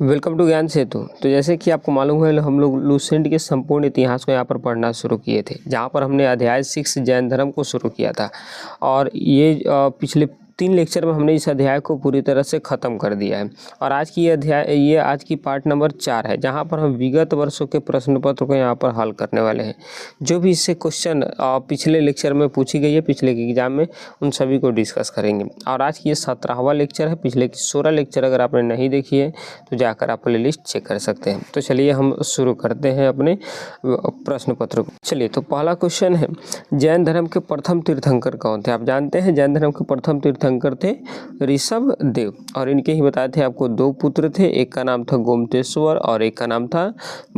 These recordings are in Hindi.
वेलकम टू ज्ञान सेतु। तो जैसे कि आपको मालूम है, हम लोग लूसेंट के संपूर्ण इतिहास को यहाँ पर पढ़ना शुरू किए थे, जहाँ पर हमने अध्याय 6 जैन धर्म को शुरू किया था। और ये पिछले 3 लेक्चर में हमने इस अध्याय को पूरी तरह से ख़त्म कर दिया है। और आज की आज की पार्ट नंबर 4 है, जहाँ पर हम विगत वर्षों के प्रश्न पत्र को यहाँ पर हल करने वाले हैं। जो भी इससे क्वेश्चन पिछले लेक्चर में पूछी गई है, पिछले के एग्जाम में, उन सभी को डिस्कस करेंगे। और आज की ये 17वां लेक्चर है। पिछले की 16 लेक्चर अगर आपने नहीं देखी है तो जाकर आप प्लेलिस्ट चेक कर सकते हैं। तो चलिए हम शुरू करते हैं अपने प्रश्न पत्र को। चलिए, तो पहला क्वेश्चन है, जैन धर्म के प्रथम तीर्थंकर कौन थे? आप जानते हैं जैन धर्म के प्रथम तीर्थंकर थे ऋषभ देव, और इनके ही बताए थे आपको 2 पुत्र थे। एक का नाम था गोमतेश्वर और एक का नाम था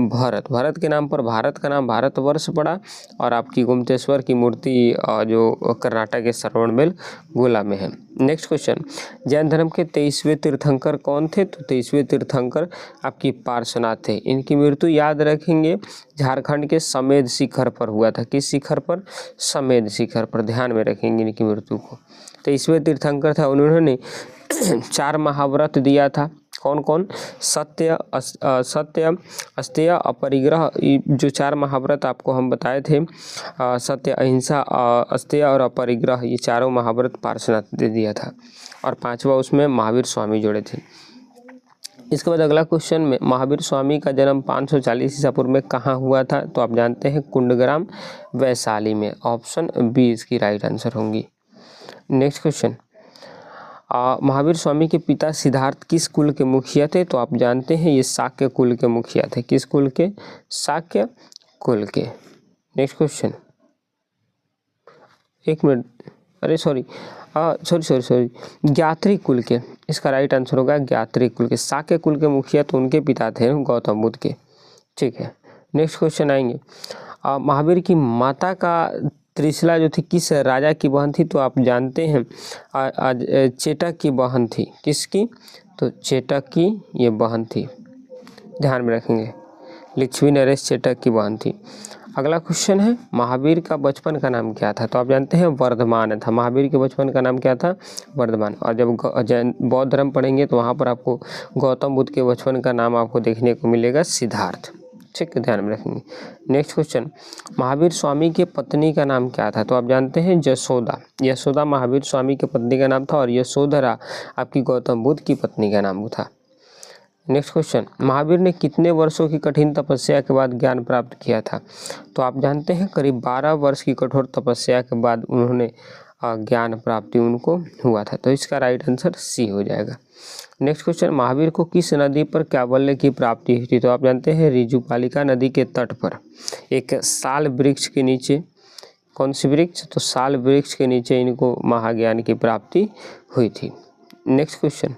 भरत। भरत के नाम पर भारत का नाम भारतवर्ष पड़ा। और आपकी गोमतेश्वर की मूर्ति जो कर्नाटक के श्रवणबेल गोला में है। नेक्स्ट क्वेश्चन, जैन धर्म के 23वें तीर्थंकर कौन थे? तो 23वें तीर्थंकर आपकी पार्श्वनाथ थे। इनकी मृत्यु याद रखेंगे झारखंड के समेध शिखर पर हुआ था। किस शिखर पर? समेध शिखर पर। ध्यान में रखेंगे इनकी मृत्यु को। 23वें तीर्थंकर था। उन्होंने 4 महाव्रत दिया था। कौन कौन? सत्य, अस्तेय, अपरिग्रह। जो 4 महाव्रत आपको हम बताए थे, सत्य, अहिंसा, अस्तेय और अपरिग्रह, ये चारों महाव्रत पार्श्वनाथ दे दिया था। और 5वां उसमें महावीर स्वामी जोड़े थे। इसके बाद अगला क्वेश्चन में, महावीर स्वामी का जन्म 540 ईसा पूर्व में कहाँ हुआ था? तो आप जानते हैं कुंडग्राम, वैशाली में। ऑप्शन बी इसकी राइट आंसर होंगी। नेक्स्ट क्वेश्चन, महावीर स्वामी के पिता सिद्धार्थ किस कुल के मुखिया थे? तो आप जानते हैं ये शाक्य कुल के मुखिया थे। किस कुल के? शाक्य कुल के। नेक्स्ट क्वेश्चन, एक मिनट, अरे सॉरी, ज्ञात्री कुल के। इसका राइट आंसर होगा ज्ञात्री कुल के। शाक्य कुल के मुखिया तो उनके पिता थे गौतम बुद्ध के। ठीक है, नेक्स्ट क्वेश्चन आएंगे, महावीर की माता का त्रिशला जो थी किस राजा की बहन थी? तो आप जानते हैं चेटक की बहन थी। किसकी? तो चेटक की ये बहन थी। ध्यान में रखेंगे, लिच्छवी नरेश चेटक की बहन थी। अगला क्वेश्चन है, महावीर का बचपन का नाम क्या था? तो आप जानते हैं वर्धमान था। महावीर के बचपन का नाम क्या था? वर्धमान। और जब जैन बौद्ध धर्म पढ़ेंगे तो वहाँ पर आपको गौतम बुद्ध के बचपन का नाम आपको देखने को मिलेगा सिद्धार्थ। ठीक है, ध्यान में रखेंगे। नेक्स्ट क्वेश्चन, महावीर स्वामी के पत्नी का नाम क्या था? तो आप जानते हैं यशोदा। यशोदा महावीर स्वामी के पत्नी का नाम था, और यशोधरा आपकी गौतम बुद्ध की पत्नी का नाम था। नेक्स्ट क्वेश्चन, महावीर ने कितने वर्षों की कठिन तपस्या के बाद ज्ञान प्राप्त किया था? तो आप जानते हैं करीब 12 वर्ष की कठोर तपस्या के बाद उन्होंने ज्ञान प्राप्ति उनको हुआ था। तो इसका राइट आंसर सी हो जाएगा। नेक्स्ट क्वेश्चन, महावीर को किस नदी पर कैवल्य की प्राप्ति हुई थी? तो आप जानते हैं ऋजुपालिका नदी के तट पर एक साल वृक्ष के नीचे। कौन सी वृक्ष? तो साल वृक्ष के नीचे इनको महाज्ञान की प्राप्ति हुई थी। नेक्स्ट क्वेश्चन,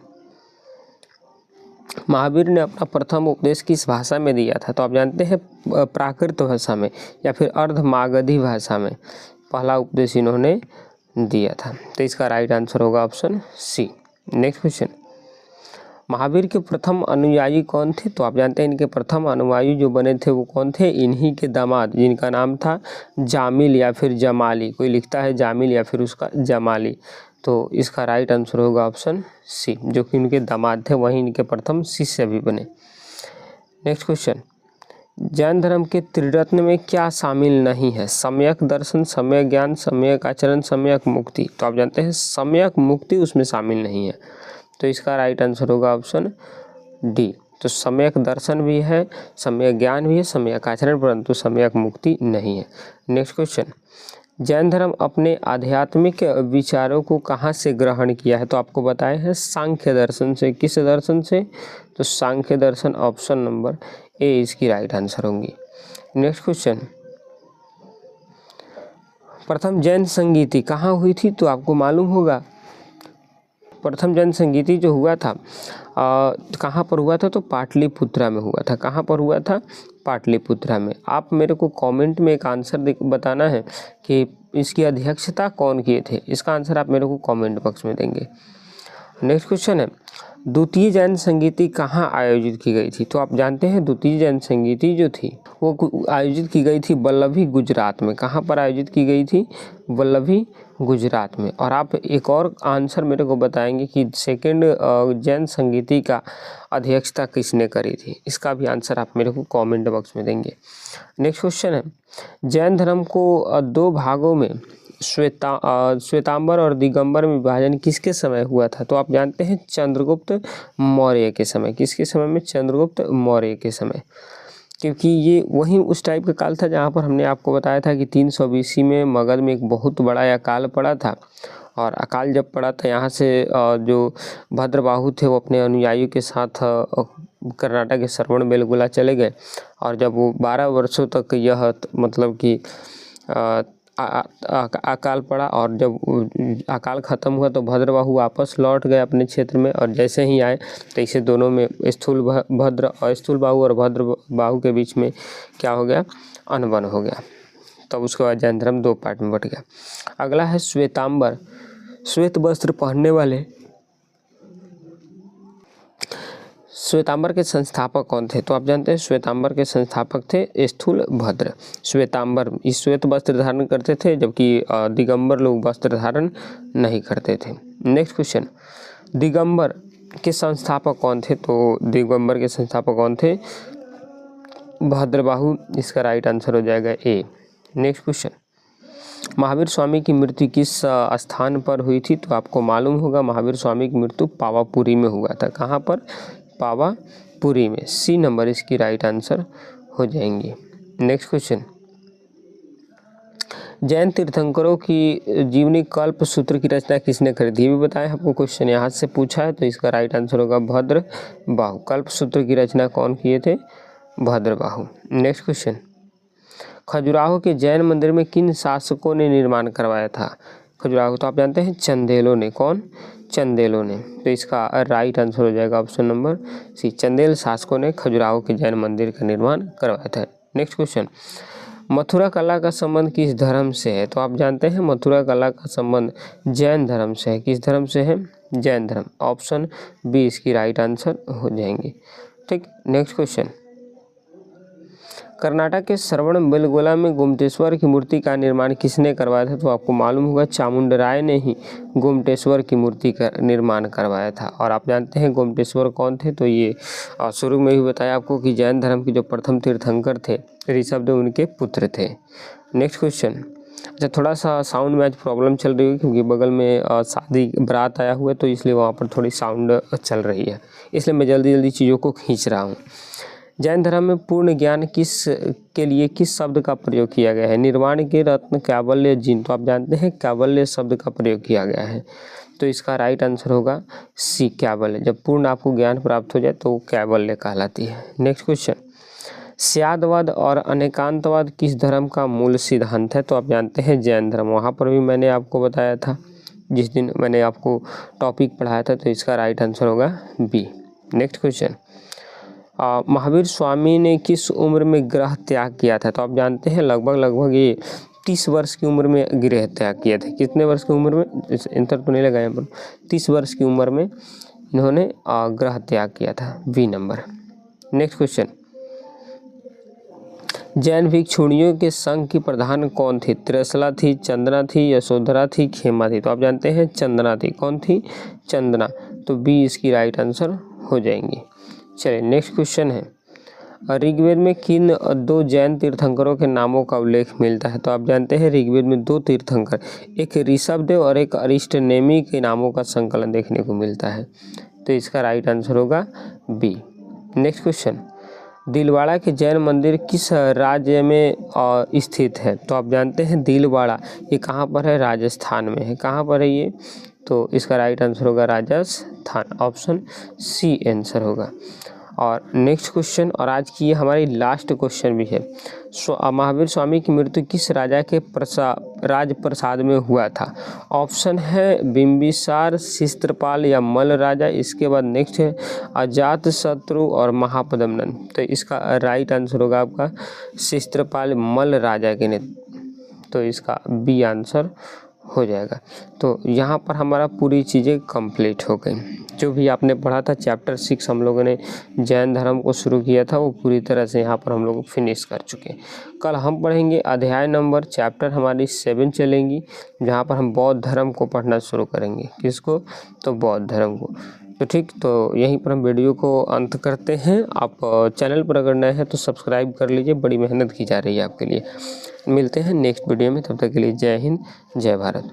महावीर ने अपना प्रथम उपदेश किस भाषा में दिया था? तो आप जानते हैं प्राकृत भाषा में या फिर अर्धमागधी भाषा में पहला उपदेश इन्होंने दिया था। तो इसका राइट आंसर होगा option C. Next question, Mahavir के प्रथम अनुयायी कौन थे? तो आप जानते हैं इनके प्रथम अनुयायी जो बने थे वो कौन थे? इन्हीं के दामाद, जिनका नाम था जामिल या फिर जमाली। कोई लिखता है जामिल या फिर उसका जमाली। तो इसका राइट आंसर होगा ऑप्शन सी, जो कि उनके दामाद थे, वहीं इनके प्रथम शिष्य भी बने। नेक्स्ट क्वेश्चन, जैन धर्म के त्रिरत्न में क्या शामिल नहीं है? सम्यक दर्शन, सम्यक ज्ञान, सम्यक आचरण, सम्यक मुक्ति। तो आप जानते हैं सम्यक मुक्ति उसमें शामिल नहीं है। तो इसका राइट आंसर होगा ऑप्शन डी। तो सम्यक दर्शन भी है, सम्यक ज्ञान भी है, सम्यक आचरण, परंतु सम्यक मुक्ति नहीं है। नेक्स्ट क्वेश्चन, जैन धर्म अपने आध्यात्मिक विचारों को कहाँ से ग्रहण किया है? तो आपको बताए हैं सांख्य दर्शन से। किस दर्शन से? तो सांख्य दर्शन। ऑप्शन नंबर ए इसकी राइट आंसर होंगी। नेक्स्ट क्वेश्चन, प्रथम जैन संगीति कहाँ हुई थी? तो आपको मालूम होगा प्रथम जैन संगीति जो हुआ था कहाँ पर हुआ था? तो पाटलिपुत्रा में हुआ था। कहाँ पर हुआ था? पाटलिपुत्रा में। आप मेरे को कमेंट में एक आंसर बताना है कि इसकी अध्यक्षता कौन किए थे। इसका आंसर आप मेरे को कमेंट बॉक्स में देंगे। नेक्स्ट क्वेश्चन है, द्वितीय जैन संगीति कहाँ आयोजित की गई थी? तो आप जानते हैं द्वितीय जैन संगीति जो थी वो आयोजित की गई थी वल्लभी गुजरात में। कहाँ पर आयोजित की गई थी? वल्लभी गुजरात में। और आप एक और आंसर मेरे को बताएंगे कि सेकंड जैन संगीति का अध्यक्षता किसने करी थी, इसका भी आंसर आप मेरे को कमेंट बॉक्स में देंगे। नेक्स्ट क्वेश्चन है, जैन धर्म को दो भागों में श्वेतांबर और दिगंबर में विभाजन किसके समय हुआ था? तो आप जानते हैं चंद्रगुप्त मौर्य के समय। किसके समय में? चंद्रगुप्त मौर्य के समय, क्योंकि ये वही उस टाइप का काल था जहाँ पर हमने आपको बताया था कि 300 BC में मगध में एक बहुत बड़ा अकाल पड़ा था। और अकाल जब पड़ा था यहाँ से जो भद्रबाहु थे वो अपने अनुयायियों के साथ कर्नाटक के श्रवण बेलगोला चले गए। और जब वो 12 वर्षों तक यह मतलब कि अकाल पड़ा, और जब अकाल ख़त्म हुआ तो भद्रबाहु वापस लौट गए अपने क्षेत्र में। और जैसे ही आए तो इसे दोनों में स्थूलबाहु और भद्रबाहु के बीच में क्या हो गया? अनबन हो गया। तब उसके बाद जैन धर्म दो पार्ट में बट गया। अगला है श्वेतांबर। श्वेत वस्त्र पहनने वाले श्वेतांबर के संस्थापक कौन थे? तो आप जानते हैं श्वेतांबर के संस्थापक थे स्थूलभद्र। श्वेतांबर इस श्वेत वस्त्र धारण करते थे, जबकि दिगंबर लोग वस्त्र धारण नहीं करते थे। नेक्स्ट क्वेश्चन, दिगंबर के संस्थापक कौन थे? तो दिगंबर के संस्थापक कौन थे? भद्रबाहु। इसका राइट आंसर हो जाएगा ए। नेक्स्ट क्वेश्चन, महावीर स्वामी की मृत्यु किस स्थान पर हुई थी? तो आपको मालूम होगा महावीर स्वामी की मृत्यु पावापुरी में हुआ था। कहाँ पर? पावापुरी में। सी नंबर इसकी राइट आंसर हो जाएंगी। नेक्स्ट क्वेश्चन, जैन तीर्थंकरों की जीवनी कल्प सूत्र की रचना किसने करी थी? ये भी बताया आपको, क्वेश्चन यहाँ से पूछा है, तो इसका राइट आंसर होगा भद्रबाहु। कल्प सूत्र की रचना कौन किए थे? भद्रबाहु। नेक्स्ट क्वेश्चन, खजुराहो के जैन मंदिर में किन शासकों ने निर्माण करवाया था? खजुराहो तो आप जानते हैं चंदेलों ने। कौन? चंदेलों ने। तो इसका राइट आंसर हो जाएगा ऑप्शन नंबर सी, चंदेल शासकों ने खजुराहो के जैन मंदिर का निर्माण करवाया था। नेक्स्ट क्वेश्चन, मथुरा कला का संबंध किस धर्म से है? तो आप जानते हैं मथुरा कला का संबंध जैन धर्म से है। किस धर्म से है? जैन धर्म। ऑप्शन बी इसकी राइट आंसर हो जाएंगे। ठीक। नेक्स्ट क्वेश्चन, कर्नाटक के श्रवण बेलगोला में गोमटेश्वर की मूर्ति का निर्माण किसने करवाया था? तो आपको मालूम होगा चामुंडराय ने ही गोमटेश्वर की मूर्ति का निर्माण करवाया था। और आप जानते हैं गोमटेश्वर कौन थे? तो ये शुरू में ही बताया आपको कि जैन धर्म के जो प्रथम तीर्थंकर थे ऋषभदेव उनके पुत्र थे। नेक्स्ट क्वेश्चन, अच्छा थोड़ा सा साउंड में आज प्रॉब्लम चल रही है क्योंकि बगल में शादी बारात आया हुआ है, तो इसलिए वहाँ पर थोड़ी साउंड चल रही है, इसलिए मैं जल्दी जल्दी चीज़ों को खींच रहा हूँ। जैन धर्म में पूर्ण ज्ञान के लिए किस शब्द का प्रयोग किया गया है? निर्वाण के रत्न कैवल्य जिन। तो आप जानते हैं कैवल्य शब्द का प्रयोग किया गया है, तो इसका राइट आंसर होगा सी, कैवल्य। जब पूर्ण आपको ज्ञान प्राप्त हो जाए तो कैवल्य कहलाती है। नेक्स्ट क्वेश्चन, स्यादवाद और अनेकांतवाद किस धर्म का मूल सिद्धांत है? तो आप जानते हैं जैन धर्म। वहाँ पर भी मैंने आपको बताया था जिस दिन मैंने आपको टॉपिक पढ़ाया था, तो इसका राइट आंसर होगा B. Next question, Mahavir Swami ने किस उम्र में गृह त्याग किया था? तो आप जानते हैं लगभग ये 30 वर्ष की उम्र में गृह त्याग किया था। कितने वर्ष की उम्र में? इंतर तो नहीं लगाया पर 30 वर्ष की उम्र में इन्होंने गृह त्याग किया था। B number. Next question, Jain भिक्षुणियों के संघ की प्रधान कौन थी? त्रिशला थी, चंदना थी, यशोधरा थी, खेमा थी। तो आप जानते हैं चंदना थी। कौन थी? चंदना। तो बी इसकी राइट आंसर हो जाएंगी। चलिए नेक्स्ट क्वेश्चन है, ऋग्वेद में किन दो जैन तीर्थंकरों के नामों का उल्लेख मिलता है? तो आप जानते हैं ऋग्वेद में दो तीर्थंकर, एक ऋषभदेव और एक अरिष्टनेमि के नामों का संकलन देखने को मिलता है, तो इसका राइट आंसर होगा बी। नेक्स्ट क्वेश्चन, दिलवाड़ा के जैन मंदिर किस राज्य में स्थित है? तो आप जानते हैं दिलवाड़ा ये कहाँ पर है? राजस्थान में है। कहाँ पर है ये? तो इसका राइट आंसर होगा राजस्थान। ऑप्शन सी आंसर होगा। और नेक्स्ट क्वेश्चन, और आज की ये हमारी लास्ट क्वेश्चन भी है, महावीर स्वामी की मृत्यु किस राजा के राजप्रसाद में हुआ था? ऑप्शन है बिंबिसार, शिस्त्रपाल या मल्ल राजा। इसके बाद नेक्स्ट है अजात शत्रु और महापद्मनंद। तो इसका राइट आंसर होगा आपका शिस्त्रपाल मल्ल राजा के ने, तो इसका बी आंसर हो जाएगा। तो यहाँ पर हमारा पूरी चीज़ें कंप्लीट हो गई। जो भी आपने पढ़ा था चैप्टर 6 हम लोगों ने जैन धर्म को शुरू किया था वो पूरी तरह से यहाँ पर हम लोग फिनिश कर चुके हैं। कल हम पढ़ेंगे अध्याय नंबर चैप्टर हमारी 7 चलेंगी, जहाँ पर हम बौद्ध धर्म को पढ़ना शुरू करेंगे। किसको? तो बौद्ध धर्म को। तो ठीक, तो यहीं पर हम वीडियो को अंत करते हैं। आप चैनल पर अगर नए हैं तो सब्सक्राइब कर लीजिए, बड़ी मेहनत की जा रही है आपके लिए। मिलते हैं नेक्स्ट वीडियो में, तब तक के लिए जय हिंद, जय भारत।